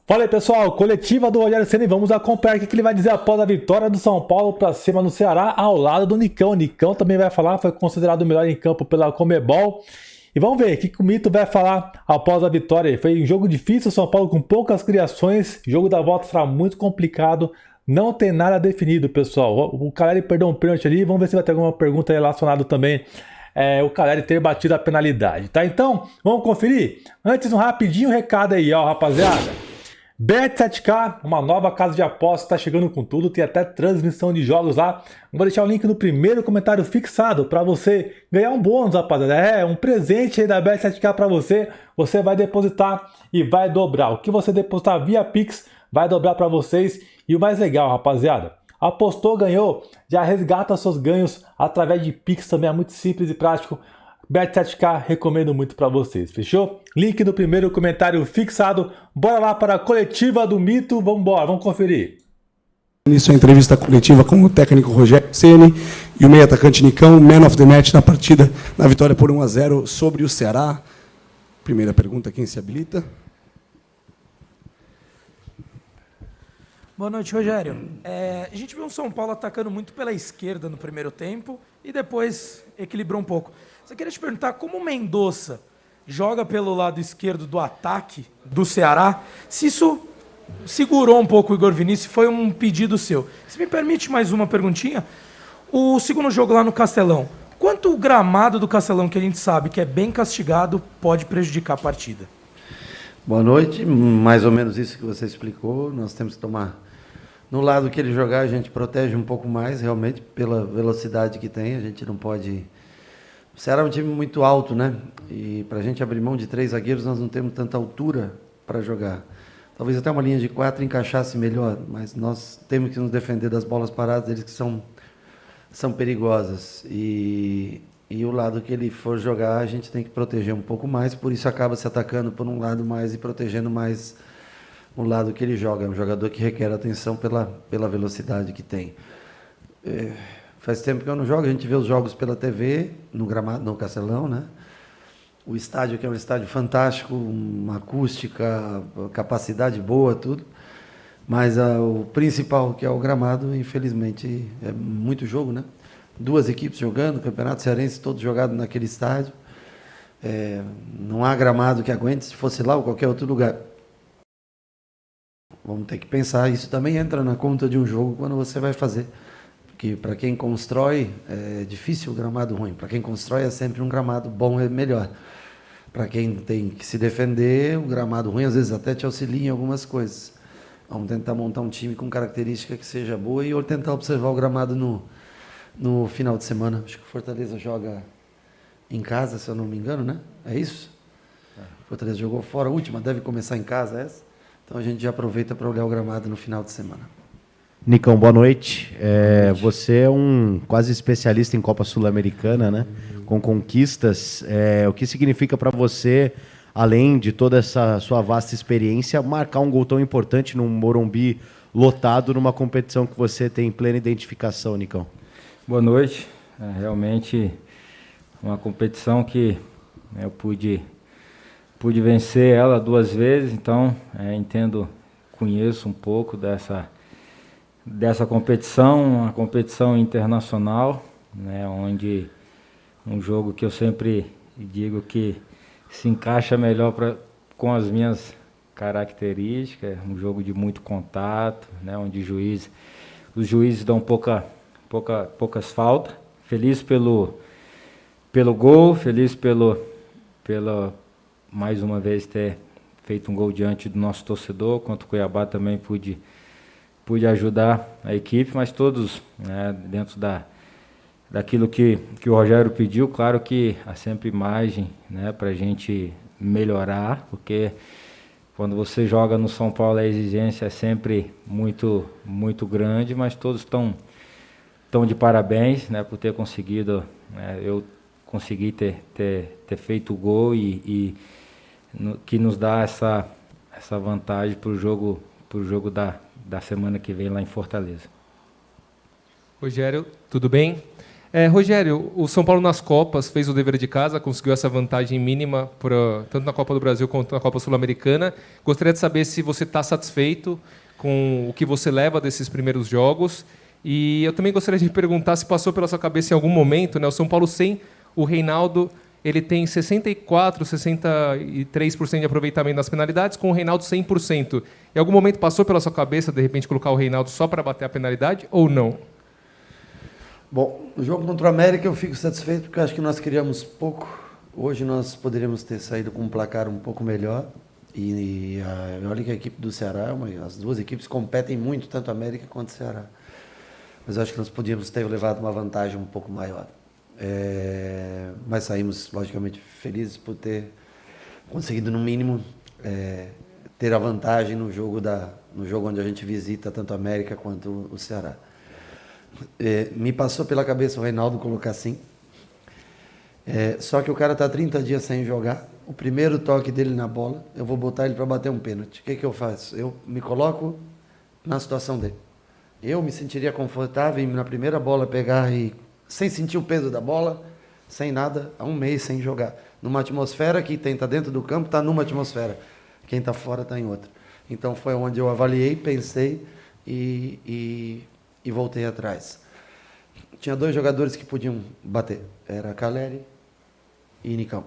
Fala aí, pessoal, coletiva do Rogério Ceni. Vamos acompanhar o que ele vai dizer após a vitória do São Paulo para cima no Ceará, ao lado do Nicão. O Nicão também vai falar, foi considerado o melhor em campo pela Conmebol. E vamos ver o que o Mito vai falar após a vitória. Foi um jogo difícil, São Paulo com poucas criações. O jogo da volta será muito complicado. Não tem nada definido, pessoal. O Caleri perdeu um pênalti ali. Vamos ver se vai ter alguma pergunta relacionada também o Caleri ter batido a penalidade, tá? Então, vamos conferir? Antes, um rapidinho recado aí, ó, rapaziada. Bet7k, uma nova casa de apostas, está chegando com tudo, tem até transmissão de jogos lá. Vou deixar o link no primeiro comentário fixado para você ganhar um bônus, rapaziada. Um presente aí da Bet7k para você. Você vai depositar e vai dobrar. O que você depositar via Pix vai dobrar para vocês. E o mais legal, rapaziada, apostou, ganhou, já resgata seus ganhos através de Pix, também é muito simples e prático. Bet7k, recomendo muito para vocês, fechou? Link no primeiro comentário fixado. Bora lá para a coletiva do Mito, vamos embora, vamos conferir. Início a entrevista coletiva com o técnico Rogério Ceni e o meio atacante Nicão, man of the match na partida, na vitória por 1-0 sobre o Ceará. Primeira pergunta, quem se habilita? Boa noite, Rogério. A gente viu um São Paulo atacando muito pela esquerda no primeiro tempo e depois equilibrou um pouco. Só queria te perguntar como o Mendonça joga pelo lado esquerdo do ataque do Ceará, se isso segurou um pouco o Igor Vinícius, foi um pedido seu. Se me permite mais uma perguntinha, o segundo jogo lá no Castelão, quanto o gramado do Castelão, que a gente sabe que é bem castigado, pode prejudicar a partida? Boa noite, mais ou menos isso que você explicou, nós temos que tomar... No lado que ele jogar, a gente protege um pouco mais, realmente, pela velocidade que tem, a gente não pode... O Ceará é um time muito alto, né? E para a gente abrir mão de 3 zagueiros, nós não temos tanta altura para jogar. Talvez até uma linha de 4 encaixasse melhor, mas nós temos que nos defender das bolas paradas deles, que são perigosas. E o lado que ele for jogar, a gente tem que proteger um pouco mais, por isso acaba se atacando por um lado mais e protegendo mais o lado que ele joga. É um jogador que requer atenção pela velocidade que tem. Faz tempo que eu não jogo, a gente vê os jogos pela TV, no gramado, no Castelão, né? O estádio, que é um estádio fantástico, uma acústica, capacidade boa, tudo. Mas o principal, que é o gramado, infelizmente, é muito jogo, né? 2 equipes jogando, Campeonato Cearense todo jogado naquele estádio. Não há gramado que aguente, se fosse lá ou qualquer outro lugar. Vamos ter que pensar, isso também entra na conta de um jogo quando você vai fazer. Porque para quem constrói, é difícil o gramado ruim. Para quem constrói, é sempre um gramado bom, é melhor. Para quem tem que se defender, o gramado ruim às vezes até te auxilia em algumas coisas. Vamos tentar montar um time com característica que seja boa e tentar observar o gramado no final de semana. Acho que o Fortaleza joga em casa, se eu não me engano, né? É isso? O Fortaleza jogou fora, a última deve começar em casa essa. Então a gente já aproveita para olhar o gramado no final de semana. Nicão, boa noite. Você é um quase especialista em Copa Sul-Americana, né? Com conquistas. O que significa para você, além de toda essa sua vasta experiência, marcar um gol tão importante num Morumbi lotado, numa competição que você tem plena identificação, Nicão? Boa noite. Realmente uma competição que eu pude vencer ela 2 vezes, então conheço um pouco dessa competição, uma competição internacional, né, onde um jogo que eu sempre digo que se encaixa melhor com as minhas características, um jogo de muito contato, né, onde os juízes dão poucas faltas. Feliz pelo gol, feliz pela mais uma vez ter feito um gol diante do nosso torcedor. Contra o Cuiabá também pude ajudar a equipe, mas todos, né, dentro daquilo que o Rogério pediu. Claro que há sempre margem, né, para a gente melhorar, porque quando você joga no São Paulo a exigência é sempre muito, muito grande, mas todos estão de parabéns, né, por ter conseguido, eu consegui ter feito o gol que nos dá essa vantagem para o jogo da semana que vem lá em Fortaleza. Rogério, tudo bem? Rogério, o São Paulo nas Copas fez o dever de casa, conseguiu essa vantagem mínima tanto na Copa do Brasil quanto na Copa Sul-Americana. Gostaria de saber se você está satisfeito com o que você leva desses primeiros jogos. E eu também gostaria de perguntar se passou pela sua cabeça em algum momento, né, o São Paulo sem o Reinaldo, ele tem 64%, 63% de aproveitamento nas penalidades, com o Reinaldo 100%. Em algum momento passou pela sua cabeça, de repente, colocar o Reinaldo só para bater a penalidade ou não? Bom, no jogo contra o América eu fico satisfeito porque eu acho que nós criamos pouco. Hoje nós poderíamos ter saído com um placar um pouco melhor. Olha que a equipe do Ceará, as duas equipes competem muito, tanto a América quanto o Ceará. Mas eu acho que nós podíamos ter levado uma vantagem um pouco maior. Mas saímos, logicamente, felizes por ter conseguido, no mínimo, ter a vantagem no jogo onde a gente visita tanto a América quanto o Ceará. Me passou pela cabeça o Reinaldo colocar assim. Só que o cara está 30 dias sem jogar. O primeiro toque dele na bola, eu vou botar ele para bater um pênalti. O que eu faço? Eu me coloco na situação dele. Eu me sentiria confortável em, na primeira bola, pegar e, sem sentir o peso da bola, sem nada, há um mês sem jogar. Numa atmosfera que quem está dentro do campo está numa atmosfera, quem está fora está em outra. Então foi onde eu avaliei, pensei e voltei atrás. Tinha dois jogadores que podiam bater, era Caleri e Nicão.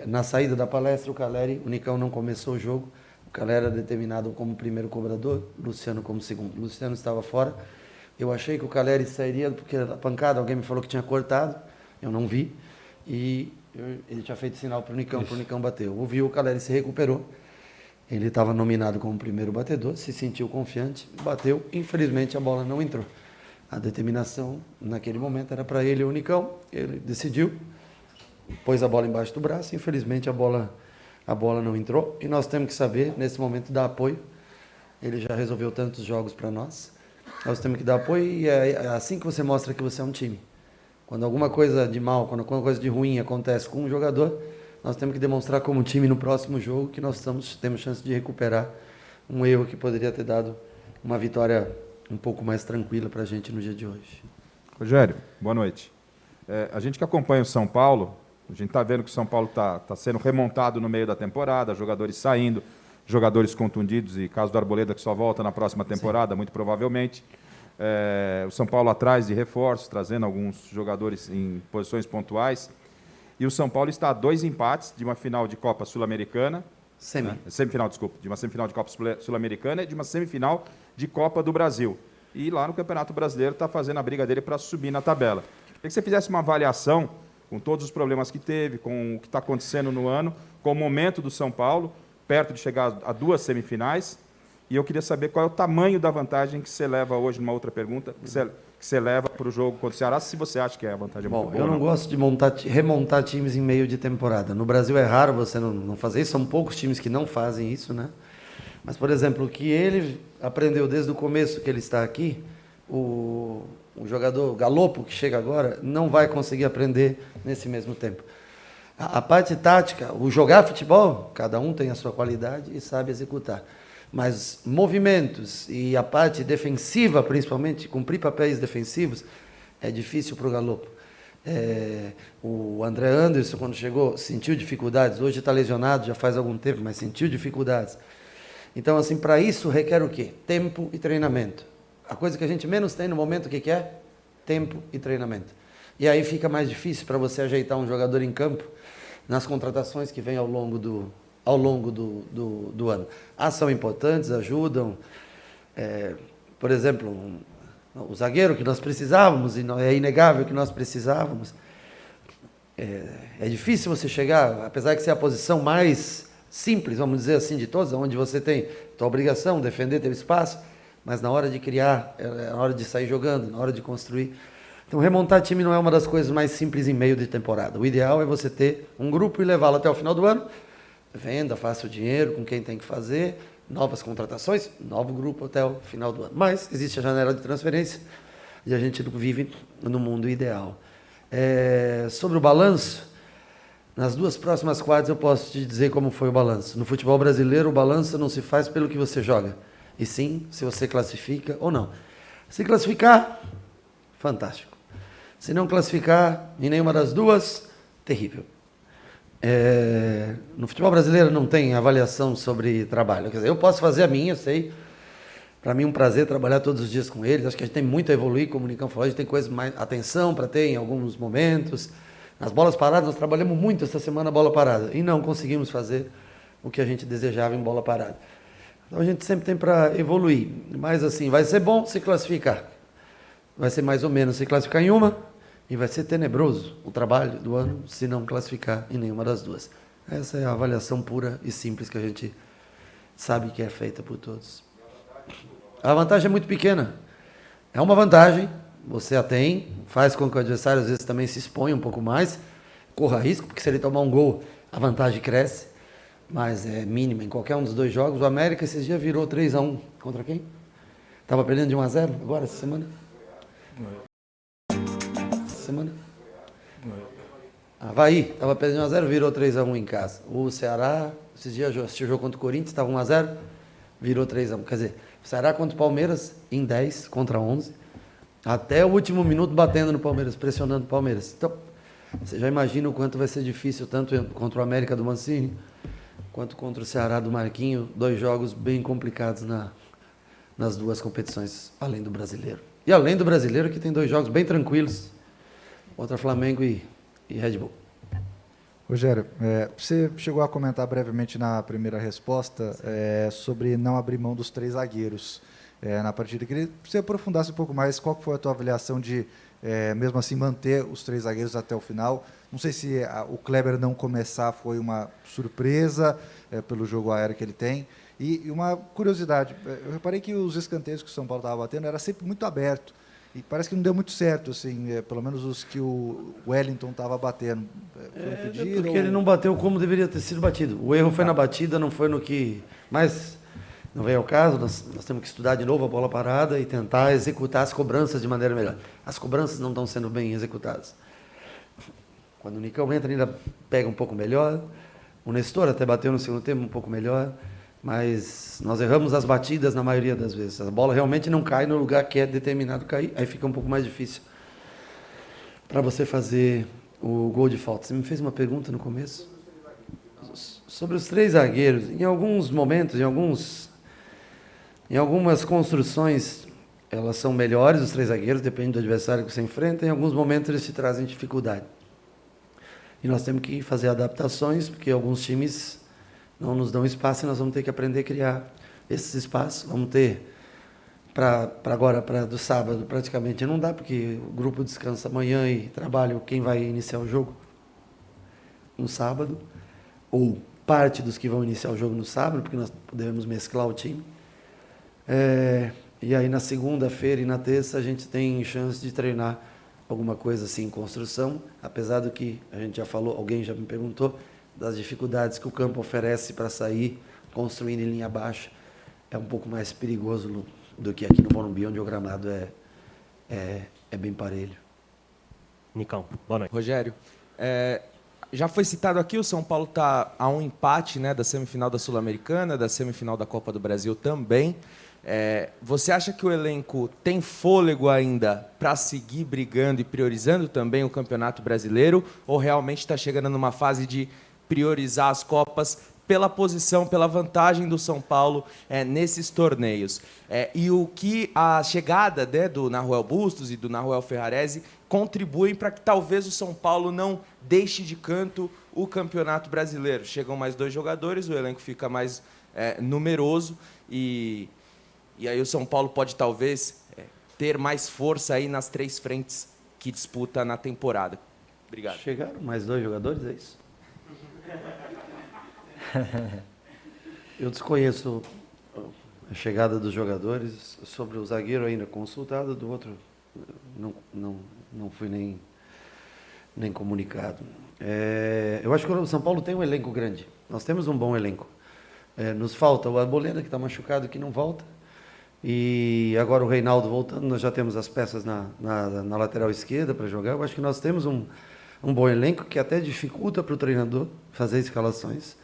Na saída da palestra, o Nicão não começou o jogo, o Caleri era determinado como primeiro cobrador, Luciano como segundo. Luciano estava fora, eu achei que o Caleri sairia porque da pancada, alguém me falou que tinha cortado, eu não vi, e ele tinha feito sinal para o Nicão bater. Eu ouvi, o Caleri se recuperou, ele estava nominado como primeiro batedor, se sentiu confiante, bateu, infelizmente a bola não entrou. A determinação naquele momento era para ele, o Nicão, ele decidiu, pôs a bola embaixo do braço, infelizmente a bola não entrou, e nós temos que saber, nesse momento, dar apoio. Ele já resolveu tantos jogos para nós, nós temos que dar apoio, e é assim que você mostra que você é um time. Quando alguma coisa de mal, quando alguma coisa de ruim acontece com um jogador, nós temos que demonstrar como time no próximo jogo que nós temos chance de recuperar um erro que poderia ter dado uma vitória um pouco mais tranquila para a gente no dia de hoje. Rogério, boa noite. A gente que acompanha o São Paulo, a gente está vendo que o São Paulo está sendo remontado no meio da temporada, jogadores saindo, jogadores contundidos, e caso do Arboleda que só volta na próxima temporada, sim, muito provavelmente. O São Paulo atrás de reforços, trazendo alguns jogadores em posições pontuais. E o São Paulo está a 2 empates de uma final de Copa Sul-Americana. Semifinal de uma semifinal de Copa Sul-Americana e de uma semifinal de Copa do Brasil. E lá no Campeonato Brasileiro está fazendo a briga dele para subir na tabela. Queria que você fizesse uma avaliação com todos os problemas que teve, com o que está acontecendo no ano, com o momento do São Paulo, perto de chegar a 2 semifinais. E eu queria saber qual é o tamanho da vantagem que você leva hoje, numa outra pergunta, que você leva para o jogo contra o Ceará, se você acha que é a vantagem muito boa. Eu não gosto de remontar times em meio de temporada. No Brasil é raro você não fazer isso, são poucos times que não fazem isso, né? Mas, por exemplo, o que ele aprendeu desde o começo que ele está aqui, o jogador Galopo, que chega agora, não vai conseguir aprender nesse mesmo tempo. A parte tática, o jogar futebol, cada um tem a sua qualidade e sabe executar. Mas movimentos e a parte defensiva, principalmente, cumprir papéis defensivos, é difícil para o Galopo. O André Anderson, quando chegou, sentiu dificuldades. Hoje está lesionado, já faz algum tempo, mas sentiu dificuldades. Então, assim, para isso requer o quê? Tempo e treinamento. A coisa que a gente menos tem no momento, o que é? Tempo e treinamento. E aí fica mais difícil para você ajeitar um jogador em campo nas contratações que vêm ao longo do ano. São importantes, ajudam. Por exemplo, o zagueiro que nós precisávamos, e é inegável que nós precisávamos. É difícil você chegar, apesar de ser a posição mais simples, vamos dizer assim, de todas, onde você tem tua obrigação, defender teu espaço, mas na hora de criar, na hora de sair jogando, na hora de construir. Então, remontar time não é uma das coisas mais simples em meio de temporada. O ideal é você ter um grupo e levá-lo até o final do ano. Venda, faça o dinheiro com quem tem que fazer, novas contratações, novo grupo até o final do ano. Mas existe a janela de transferência e a gente vive no mundo ideal. Sobre o balanço, nas 2 próximas quadras eu posso te dizer como foi o balanço. No futebol brasileiro, o balanço não se faz pelo que você joga, e sim se você classifica ou não. Se classificar, fantástico. Se não classificar em nenhuma das duas, terrível. No futebol brasileiro não tem avaliação sobre trabalho. Quer dizer, eu posso fazer a minha, eu sei. Para mim é um prazer trabalhar todos os dias com eles. Acho que a gente tem muito a evoluir, como o Nicão falou, a gente tem coisa mais atenção para ter em alguns momentos. Nas bolas paradas, nós trabalhamos muito essa semana bola parada e não conseguimos fazer o que a gente desejava em bola parada. Então a gente sempre tem para evoluir. Mas assim, vai ser bom se classificar. Vai ser mais ou menos se classificar em uma e vai ser tenebroso o trabalho do ano se não classificar em nenhuma das duas. Essa é a avaliação pura e simples que a gente sabe que é feita por todos. A vantagem é muito pequena. É uma vantagem, você a tem, faz com que o adversário às vezes também se exponha um pouco mais, corra risco, porque se ele tomar um gol, a vantagem cresce, mas é mínima em qualquer um dos dois jogos. O América esses dias virou 3-1 contra quem? Estava perdendo de 1-0 agora, essa semana? Semana? Avaí, estava perdendo 1-0, virou 3-1 em casa. O Ceará, esses dias assistiu o jogo contra o Corinthians, estava 1-0, virou 3-1. Quer dizer, o Ceará contra o Palmeiras, em 10 contra 11, até o último minuto batendo no Palmeiras, pressionando o Palmeiras. Então, você já imagina o quanto vai ser difícil, tanto contra o América do Mancini, quanto contra o Ceará do Marquinho, 2 jogos bem complicados nas duas competições, além do brasileiro. E além do brasileiro, que tem 2 jogos bem tranquilos, contra Flamengo e Red Bull. Rogério, você chegou a comentar brevemente na primeira resposta sobre não abrir mão dos 3 zagueiros na partida. Queria que você aprofundasse um pouco mais qual foi a tua avaliação de, mesmo assim, manter os 3 zagueiros até o final. Não sei se o Kleber não começar foi uma surpresa pelo jogo aéreo que ele tem. E uma curiosidade, eu reparei que os escanteios que o São Paulo estava batendo era sempre muito aberto. E parece que não deu muito certo, assim, pelo menos os que o Wellington estava batendo. Foi impedido, porque ele não bateu como deveria ter sido batido. O erro foi na batida, não foi no que... Mas não veio ao caso, nós temos que estudar de novo a bola parada e tentar executar as cobranças de maneira melhor. As cobranças não estão sendo bem executadas. Quando o Nicão entra, ainda pega um pouco melhor. O Nestor até bateu no segundo tempo um pouco melhor. Mas nós erramos as batidas na maioria das vezes. A bola realmente não cai no lugar que é determinado cair, aí fica um pouco mais difícil para você fazer o gol de falta. Você me fez uma pergunta no começo sobre os 3 zagueiros. Em alguns momentos, em algumas construções, elas são melhores, os 3 zagueiros, depende do adversário que você enfrenta. Em alguns momentos eles te trazem dificuldade. E nós temos que fazer adaptações, porque alguns times não nos dão espaço e nós vamos ter que aprender a criar esses espaços. Vamos ter, para do sábado, praticamente não dá, porque o grupo descansa amanhã e trabalha quem vai iniciar o jogo no sábado, ou parte dos que vão iniciar o jogo no sábado, porque nós podemos mesclar o time. E aí na segunda-feira e na terça a gente tem chance de treinar alguma coisa assim em construção, apesar do que a gente já falou, alguém já me perguntou, das dificuldades que o campo oferece para sair construindo em linha baixa. É um pouco mais perigoso do que aqui no Morumbi, onde o gramado é bem parelho. Nicão, boa noite. Rogério, já foi citado aqui, o São Paulo está a um empate, né, da semifinal da Sul-Americana, da semifinal da Copa do Brasil também. Você acha que o elenco tem fôlego ainda para seguir brigando e priorizando também o Campeonato Brasileiro, ou realmente está chegando numa fase de priorizar as Copas pela posição, pela vantagem do São Paulo nesses torneios? E o que a chegada, né, do Nahuel Bustos e do Nahuel Ferrarese contribuem para que talvez o São Paulo não deixe de canto o Campeonato Brasileiro? Chegam mais 2 jogadores, o elenco fica mais numeroso e aí o São Paulo pode talvez ter mais força aí nas 3 frentes que disputa na temporada. Obrigado. Chegaram mais 2 jogadores, é isso? Eu desconheço a chegada dos jogadores. Sobre o zagueiro ainda consultado, do outro não fui nem comunicado. Eu acho que o São Paulo tem um elenco grande. Nós temos um bom elenco. Nos falta o Arboleda, que está machucado, que não volta. E agora o Reinaldo voltando, nós já temos as peças na lateral esquerda para jogar. Eu acho que nós temos um bom elenco que até dificulta para o treinador fazer escalações.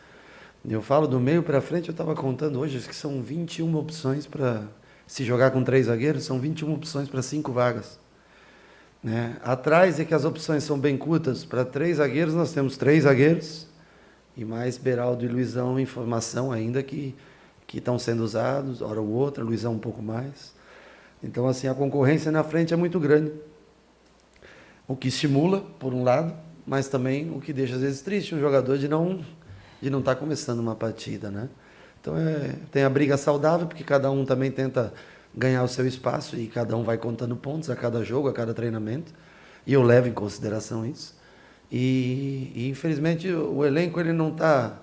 Eu falo do meio para frente, eu estava contando hoje que são 21 opções para... Se jogar com 3 zagueiros, são 21 opções para 5 vagas. né? Atrás é que as opções são bem curtas. Para 3 zagueiros, nós temos 3 zagueiros e mais Beraldo e Luizão em formação ainda que estão sendo usados, hora ou outra, Luizão um pouco mais. Então, assim, a concorrência na frente é muito grande. O que estimula, por um lado, mas também o que deixa, às vezes, triste um jogador de não estar começando uma partida, né? Então, tem a briga saudável, porque cada um também tenta ganhar o seu espaço e cada um vai contando pontos a cada jogo, a cada treinamento. E eu levo em consideração isso. E infelizmente, o elenco ele não está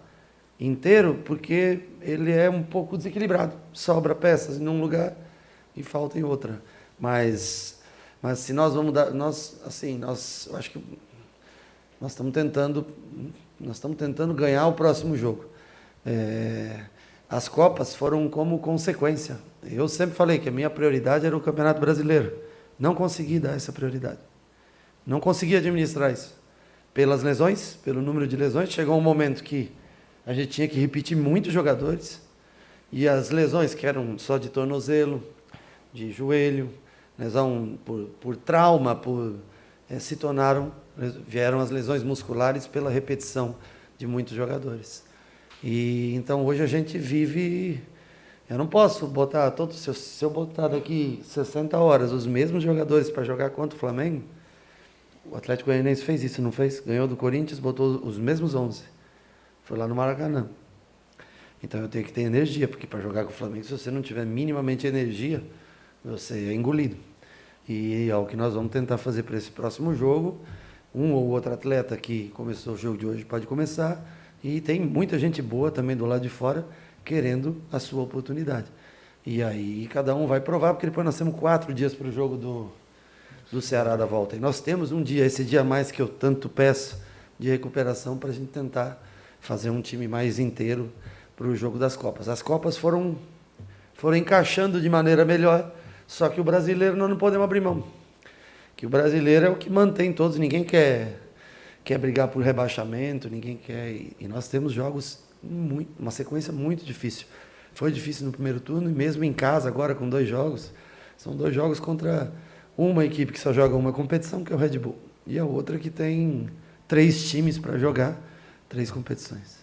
inteiro porque ele é um pouco desequilibrado. Sobra peças em um lugar e falta em outra. Mas se nós vamos dar, eu acho que nós estamos tentando ganhar o próximo jogo. As Copas foram como consequência. Eu sempre falei que a minha prioridade era o Campeonato Brasileiro. Não consegui dar essa prioridade. Não consegui administrar isso. Pelas lesões, pelo número de lesões, chegou um momento que a gente tinha que repetir muitos jogadores. E as lesões que eram só de tornozelo, de joelho, lesão por trauma, vieram as lesões musculares pela repetição de muitos jogadores. E então hoje a gente vive. Eu não posso botar se eu botar daqui 60 horas os mesmos jogadores para jogar contra o Flamengo, o Atlético Goianiense fez isso, não fez? Ganhou do Corinthians, botou os mesmos 11. Foi lá no Maracanã. Então eu tenho que ter energia, porque para jogar com o Flamengo, se você não tiver minimamente energia, você é engolido. E é o que nós vamos tentar fazer para esse próximo jogo. Um ou outro atleta que começou o jogo de hoje pode começar. E tem muita gente boa também do lado de fora querendo a sua oportunidade. E aí cada um vai provar, porque depois nós temos 4 dias para o jogo do Ceará da volta. E nós temos um dia, esse dia a mais que eu tanto peço, de recuperação para a gente tentar fazer um time mais inteiro para o jogo das Copas. As Copas foram encaixando de maneira melhor, só que o brasileiro nós não podemos abrir mão. Que o brasileiro é o que mantém todos, ninguém quer brigar por rebaixamento, ninguém quer. E nós temos jogos, uma sequência muito difícil. Foi difícil no primeiro turno, e mesmo em casa, agora com 2 jogos, são 2 jogos contra uma equipe que só joga uma competição, que é o Red Bull, e a outra que tem 3 times para jogar 3 competições.